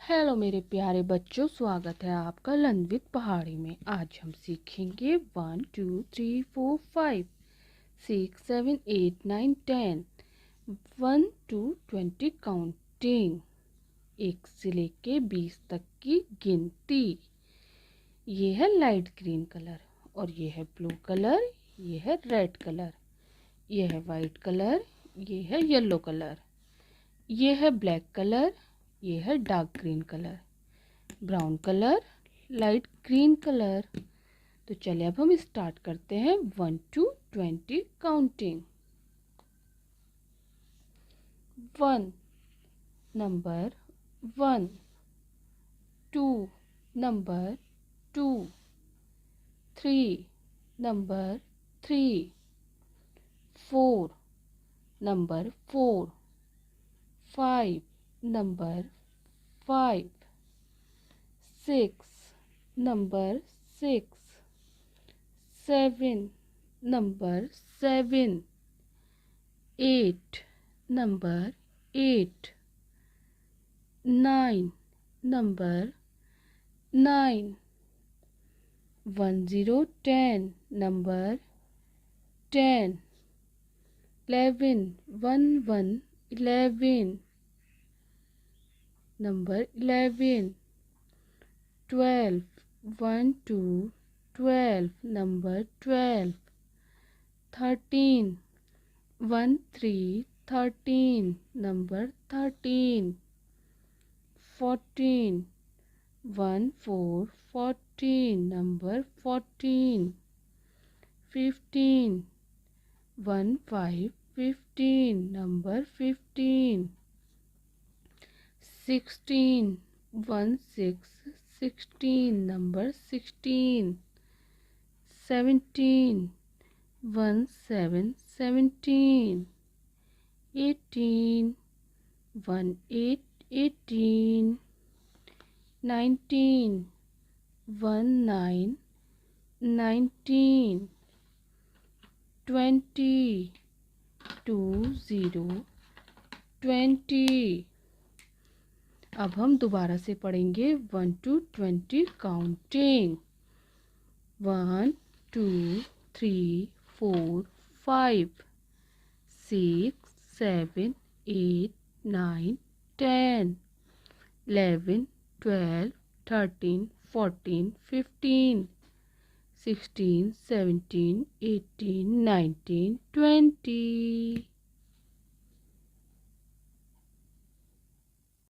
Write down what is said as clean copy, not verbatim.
Hello मेरे प्यारे बच्चों, स्वागत है आपका लर्न विद पहाड़ी में। आज हम सीखेंगे 1 2 3 4 5 6 7 8 9 10 1 to 20 काउंटिंग। 1 से लेके 20 तक की गिनती। ये है लाइट ग्रीन कलर और ये है ब्लू कलर, ये है रेड कलर, ये है वाइट कलर, ये है येलो कलर, ये है ब्लैक कलर, ये है dark green colour, brown colour, light green colour. तो चलिए अब हम स्टार्ट करते हैं 1 to 20 counting. 1 number 1, 2 number 2, 3 number 3, 4 number 4, 5 number 5, 6 number 6, 7 number 7, 8 number 8, 9 number 9, 1 0 10 number 10, 11 1 1 11 number 11, 12 1 2 12 number 12, 13 1 3 13 number 13, 14 1 4 14 number 14, 15 1 5 15 number 15, 16 1 6 16 number 16, 17 1 7 17, 18 1 8 18, 19 1 9 19, 20 2 0 20। अब हम दोबारा से पढ़ेंगे 1 to 20 काउंटिंग। 1 2 3 4 5 6 7 8 9 10 11 12 13 14 15 16 17 18 19 20।